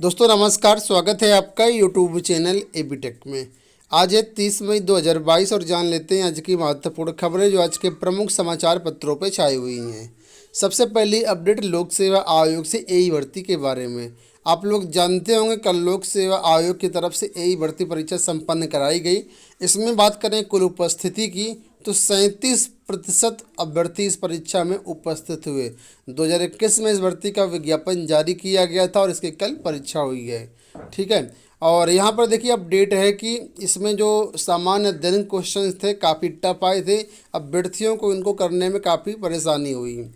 दोस्तों नमस्कार, स्वागत है आपका यूट्यूब चैनल एबी टेक में। आज है 30 मई 2022 और जान लेते हैं आज की महत्वपूर्ण खबरें जो आज के प्रमुख समाचार पत्रों पर छाई हुई हैं। सबसे पहली अपडेट लोक सेवा आयोग से एई भर्ती के बारे में। आप लोग जानते होंगे कल लोक सेवा आयोग की तरफ से एई भर्ती परीक्षा संपन्न कराई गई। इसमें बात करें कुल उपस्थिति की तो 37% अभ्यर्थी इस परीक्षा में उपस्थित हुए। 2021 में इस भर्ती का विज्ञापन जारी किया गया था और इसकी कल परीक्षा हुई है। ठीक है, और यहाँ पर देखिए अपडेट है कि इसमें जो सामान्य अध्ययन क्वेश्चन थे काफ़ी टफ आए थे, अभ्यर्थियों को इनको करने में काफ़ी परेशानी हुई।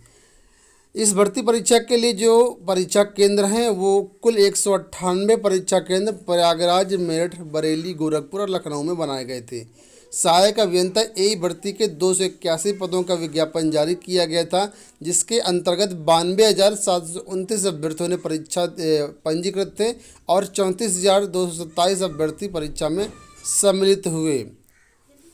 इस भर्ती परीक्षा के लिए जो परीक्षा केंद्र हैं वो कुल 198 परीक्षा केंद्र प्रयागराज, मेरठ, बरेली, गोरखपुर और लखनऊ में बनाए गए थे। सहायक अभियंता एई भर्ती के 281 पदों का विज्ञापन जारी किया गया था, जिसके अंतर्गत 92,729 अभ्यर्थियों ने परीक्षा पंजीकृत थे और 34,227 अभ्यर्थी परीक्षा में सम्मिलित हुए।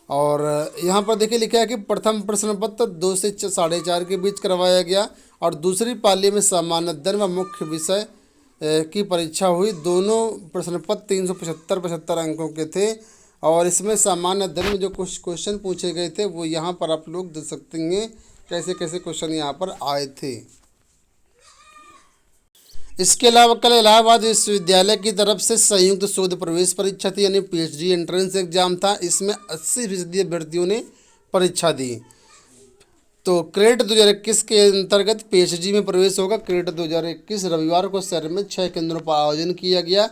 और यहाँ पर देखिए लिखा है कि प्रथम प्रश्न पत्र 2 से 4:30 के बीच करवाया गया और दूसरी पाली में सामान्य अध्ययन व मुख्य विषय की परीक्षा हुई। दोनों प्रश्न पत्र 375 अंकों के थे और इसमें सामान्य अध्ययन में जो कुछ क्वेश्चन पूछे गए थे वो यहाँ पर आप लोग देख सकते हैं कैसे कैसे क्वेश्चन यहाँ पर आए थे। इसके अलावा कल इलाहाबाद विश्वविद्यालय की तरफ से संयुक्त शोध प्रवेश परीक्षा थी, यानी पीएचडी एंट्रेंस एग्जाम था। इसमें 80% अभ्यर्थियों ने परीक्षा दी। तो क्रेडिट 2021 के अंतर्गत पीएचडी में प्रवेश होगा। क्रेडिट 2021 रविवार को शहर में 6 केंद्रों पर आयोजन किया गया।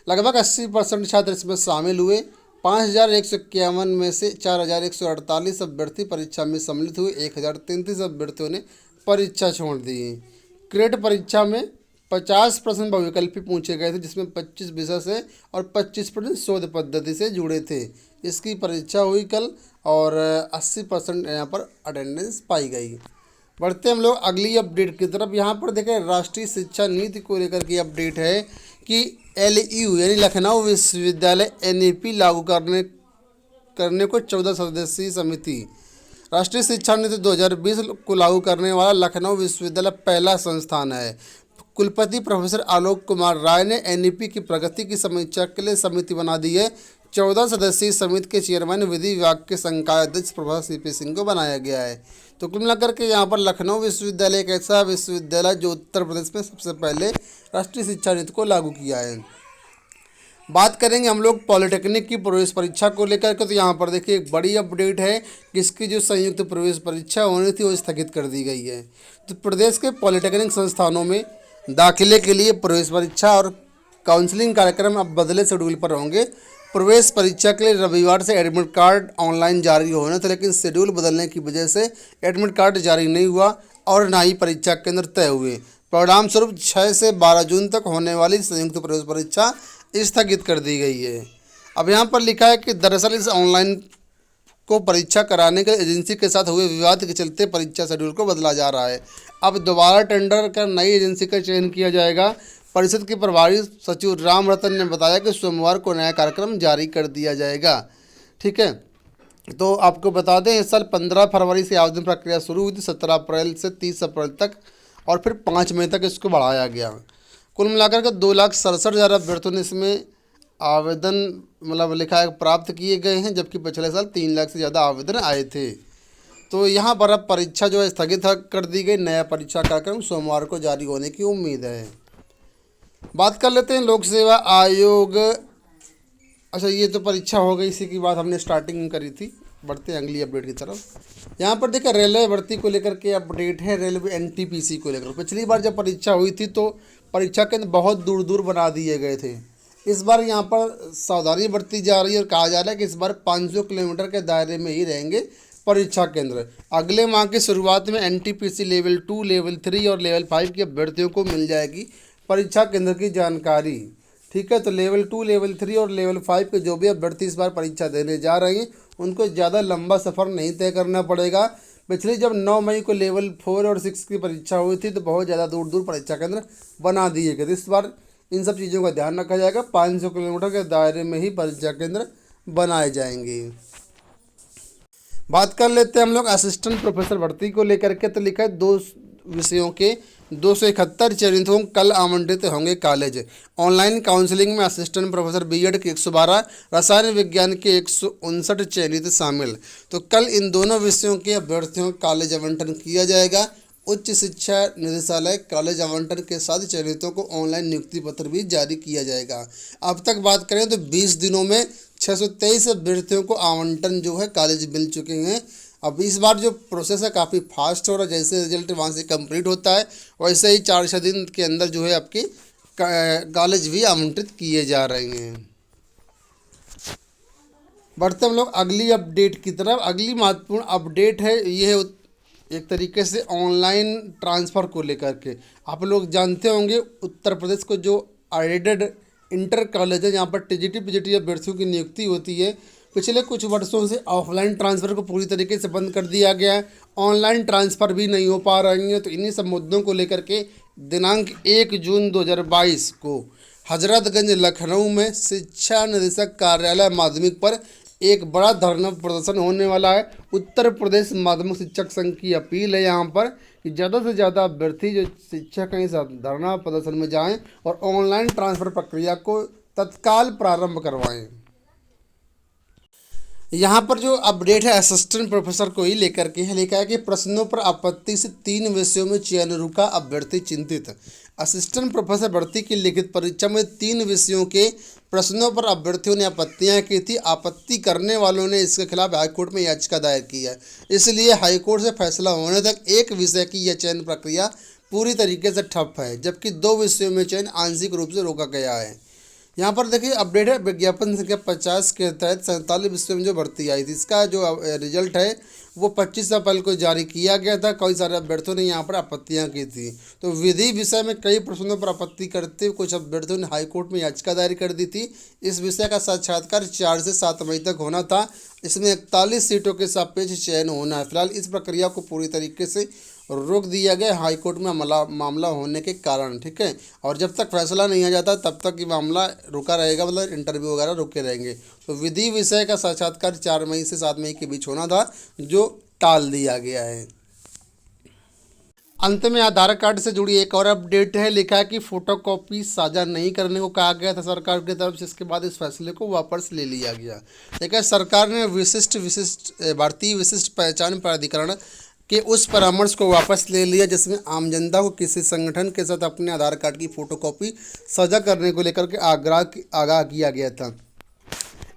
लगभग 80% छात्र इसमें शामिल हुए। 5,151 में से 4,148 अभ्यर्थी परीक्षा में सम्मिलित हुए। 1,033 अभ्यर्थियों ने परीक्षा छोड़ दी। क्रेडिट परीक्षा में 50 प्रश्न बहुविकल्पी पूछे गए थे, जिसमें 25 विषय से और 25 प्रश्न शोध पद्धति से जुड़े थे। इसकी परीक्षा हुई कल और 80% यहाँ पर अटेंडेंस पाई गई। बढ़ते हम लोग अगली अपडेट की तरफ। यहाँ पर देखें राष्ट्रीय शिक्षा नीति को लेकर की अपडेट है कि LU यानी लखनऊ विश्वविद्यालय NEP लागू करने को 14 सदस्यीय समिति। राष्ट्रीय शिक्षा नीति 2020 को लागू करने वाला लखनऊ विश्वविद्यालय पहला संस्थान है। कुलपति प्रोफेसर आलोक कुमार राय ने NEP की प्रगति की समीक्षा के लिए समिति बना दी है। 14 सदस्यीय समिति के चेयरमैन विधि विभाग के संकाय अध्यक्ष प्रोफेसर CP सिंह को बनाया गया है। तो कुल मिलाकर के यहाँ पर लखनऊ विश्वविद्यालय एक ऐसा विश्वविद्यालय जो उत्तर प्रदेश में सबसे पहले राष्ट्रीय शिक्षा नीति को लागू किया है। बात करेंगे हम लोग पॉलिटेक्निक की प्रवेश परीक्षा को लेकर के। तो यहाँ पर देखिए एक बड़ी अपडेट है कि इसकी जो संयुक्त प्रवेश परीक्षा होनी थी वो स्थगित कर दी गई है। तो प्रदेश के पॉलिटेक्निक संस्थानों में दाखिले के लिए प्रवेश परीक्षा और काउंसलिंग कार्यक्रम अब बदले शेड्यूल पर होंगे। प्रवेश परीक्षा के लिए रविवार से एडमिट कार्ड ऑनलाइन जारी होने थे, लेकिन शेड्यूल बदलने की वजह से एडमिट कार्ड जारी नहीं हुआ और ना ही परीक्षा केंद्र तय हुए। परिणाम स्वरूप 6 से 12 जून तक होने वाली संयुक्त प्रवेश परीक्षा स्थगित कर दी गई है। अब यहाँ पर लिखा है कि दरअसल इस ऑनलाइन को परीक्षा कराने के एजेंसी के साथ हुए विवाद के चलते परीक्षा शेड्यूल को बदला जा रहा है। अब दोबारा टेंडर कर नई एजेंसी का चयन किया जाएगा। परिषद के प्रभारी सचिव राम रतन ने बताया कि सोमवार को नया कार्यक्रम जारी कर दिया जाएगा। ठीक है, तो आपको बता दें इस साल 15 फरवरी से आवेदन प्रक्रिया शुरू हुई थी, 17 अप्रैल से 30 अप्रैल तक और फिर 5 मई तक इसको बढ़ाया गया। कुल मिलाकर के 2,67,000 अभ्यर्थियों ने इसमें आवेदन लिखा है प्राप्त किए गए हैं, जबकि पिछले साल 3 लाख से ज़्यादा आवेदन आए थे। तो यहाँ पर अब परीक्षा जो है स्थगित कर दी गई। नया परीक्षा कार्यक्रम सोमवार को जारी होने की उम्मीद है। बात कर लेते हैं लोक सेवा आयोग। अच्छा, ये तो परीक्षा हो गई, इसी की बात हमने स्टार्टिंग में करी थी। बढ़ते हैं अगली अपडेट की तरफ। यहाँ पर देखिए रेलवे भर्ती को लेकर के अपडेट है। रेलवे NTPC को लेकर पिछली बार जब परीक्षा हुई थी तो परीक्षा केंद्र बहुत दूर दूर बना दिए गए थे। इस बार यहाँ पर सावधानी बरती जा रही है और कहा जा रहा है कि इस बार 500 किलोमीटर के दायरे में ही रहेंगे परीक्षा केंद्र। अगले माह की शुरुआत में NTPC लेवल 2, लेवल 3 और लेवल 5 के अभ्यर्थियों को मिल जाएगी परीक्षा केंद्र की जानकारी। ठीक है, तो लेवल 2, लेवल 3 और लेवल 5 के जो भी अभ्यर्थी इस बार परीक्षा देने जा रहे हैं उनको ज़्यादा लंबा सफ़र नहीं तय करना पड़ेगा। पिछली जब 9 मई को लेवल 4 और 6 की परीक्षा हुई थी तो बहुत ज़्यादा दूर दूर परीक्षा केंद्र बना दिए गए थे। इस बार इन सब चीज़ों का ध्यान रखा जाएगा। 500 किलोमीटर के दायरे में ही परीक्षा केंद्र बनाए जाएंगे। बात कर लेते हैं हम लोग असिस्टेंट प्रोफेसर भर्ती को लेकर के। तो लिखा है 2 विषयों के 271 चयनितों को कल आमंत्रित होंगे कॉलेज। ऑनलाइन काउंसलिंग में असिस्टेंट प्रोफेसर बीएड के 112, रसायन विज्ञान के 159 चयनित शामिल। तो कल इन दोनों विषयों के अभ्यर्थियों को कॉलेज आवंटन किया जाएगा। उच्च शिक्षा निदेशालय कॉलेज आवंटन के साथ चयनितों को ऑनलाइन नियुक्ति पत्र भी जारी किया जाएगा। अब तक बात करें तो 20 दिनों में 623 अभ्यर्थियों को आवंटन जो है कॉलेज मिल चुके हैं। अब इस बार जो प्रोसेस है काफ़ी फास्ट हो रहा है, जैसे रिजल्ट वहाँ से कंप्लीट होता है वैसे ही 4-6 दिन के अंदर जो है आपके कॉलेज भी आवंटित किए जा रहे हैं। बढ़ते हम लोग अगली अपडेट की तरफ। अगली महत्वपूर्ण अपडेट है ये है एक तरीके से ऑनलाइन ट्रांसफ़र को लेकर के। आप लोग जानते होंगे उत्तर प्रदेश को जो एडेड इंटर कॉलेज है, यहाँ पर टीजीटी पीजीटी अभ्यर्थियों की नियुक्ति होती है। पिछले कुछ वर्षों से ऑफलाइन ट्रांसफ़र को पूरी तरीके से बंद कर दिया गया है, ऑनलाइन ट्रांसफ़र भी नहीं हो पा रही हैं। तो इन्हीं सब मुद्दों को लेकर के दिनांक 1 जून 2022 को हजरतगंज लखनऊ में शिक्षा निदेशक कार्यालय माध्यमिक पर एक बड़ा धरना प्रदर्शन होने वाला है। उत्तर प्रदेश माध्यमिक शिक्षक संघ की अपील है यहाँ पर कि ज़्यादा से ज़्यादा अभ्यर्थी जो शिक्षक हैं इस धरना प्रदर्शन में जाएं और ऑनलाइन ट्रांसफ़र प्रक्रिया को तत्काल प्रारंभ करवाएं। यहाँ पर जो अपडेट है असिस्टेंट प्रोफेसर को ही लेकर के है। लिखा है कि प्रश्नों पर आपत्ति से 3 विषयों में चयन रुका, अभ्यर्थी चिंतित। असिस्टेंट प्रोफेसर भर्ती की लिखित परीक्षा में 3 विषयों के प्रश्नों पर अभ्यर्थियों ने आपत्तियां की थी। आपत्ति करने वालों ने इसके खिलाफ हाईकोर्ट में याचिका दायर की है। इसलिए हाईकोर्ट से फैसला होने तक एक विषय की यह चयन प्रक्रिया पूरी तरीके से ठप है, जबकि 2 विषयों में चयन आंशिक रूप से रोका गया है। यहाँ पर देखिए अपडेट है विज्ञापन संख्या 50 के तहत 47 विषयों में जो भर्ती आई थी, इसका जो रिजल्ट है वो 25 अप्रैल को जारी किया गया था। कई सारे अभ्यर्थियों ने यहाँ पर आपत्तियाँ की थी। तो विधि विषय में कई प्रश्नों पर आपत्ति करते हुए कुछ अभ्यर्थियों ने हाईकोर्ट में याचिका दायर कर दी थी। इस विषय का साक्षात्कार 4 से 7 मई तक होना था। इसमें 41 सीटों के सापेक्ष चयन होना है। फिलहाल इस प्रक्रिया को पूरी तरीके से रोक दिया गया हाईकोर्ट में मामला होने के कारण, ठीक है। और जब तक फैसला नहीं आ जाता तब तक ये मामला रुका रहेगा, मतलब इंटरव्यू वगैरह रुके रहेंगे। तो विधि विषय का साक्षात्कार 4 मई से 7 मई के बीच होना था, जो टाल दिया गया है। अंत में आधार कार्ड से जुड़ी एक और अपडेट है। लिखा है कि फोटोकॉपी साझा नहीं करने को कहा गया था सरकार की तरफ से, इसके बाद इस फैसले को वापस ले लिया गया। देखा सरकार ने भारतीय विशिष्ट पहचान प्राधिकरण के उस परामर्श को वापस ले लिया जिसमें आम जनता को किसी संगठन के साथ अपने आधार कार्ड की फ़ोटोकॉपी साझा करने को लेकर के आगाह किया गया था।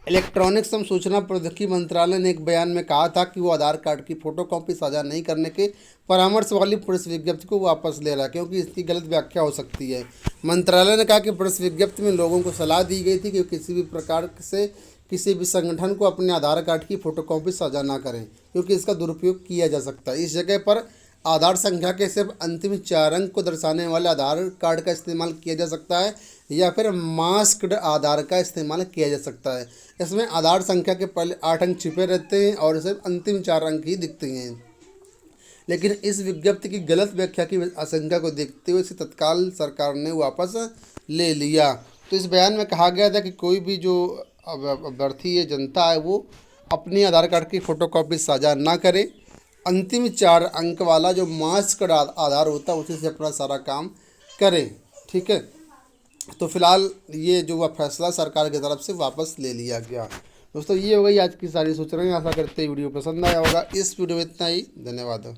इलेक्ट्रॉनिक्स एवं सूचना प्रौद्योगिकी मंत्रालय ने एक बयान में कहा था कि वो आधार कार्ड की फ़ोटोकॉपी साझा नहीं करने के परामर्श वाली प्रेस विज्ञप्ति को वापस ले रहा है, क्योंकि इसकी गलत व्याख्या हो सकती है। मंत्रालय ने कहा कि प्रेस विज्ञप्ति में लोगों को सलाह दी गई थी कि किसी भी प्रकार से किसी भी संगठन को अपने आधार कार्ड की फ़ोटोकॉपी साझा ना करें, क्योंकि इसका दुरुपयोग किया जा सकता है। इस जगह पर आधार संख्या के सिर्फ अंतिम 4 अंक को दर्शाने वाले आधार कार्ड का इस्तेमाल किया जा सकता है या फिर मास्क्ड आधार का इस्तेमाल किया जा सकता है। इसमें आधार संख्या के पहले 8 अंक छिपे रहते हैं और सिर्फ अंतिम 4 अंक ही दिखते हैं। लेकिन इस विज्ञप्ति की गलत व्याख्या की आशंका को देखते हुए इसे तत्काल सरकार ने वापस ले लिया। तो इस बयान में कहा गया था कि कोई भी जो अभ्यर्थी है, जनता है, वो अपनी आधार कार्ड की फ़ोटोकॉपी साझा ना करे। अंतिम 4 अंक वाला जो मास्क्ड आधार होता है उसी से अपना सारा काम करें, ठीक है। तो फिलहाल ये जो फैसला सरकार की तरफ से वापस ले लिया गया। दोस्तों ये हो गई आज की सारी सूचनाएं। आशा करते हैं वीडियो पसंद आया होगा। इस वीडियो में इतना ही। धन्यवाद।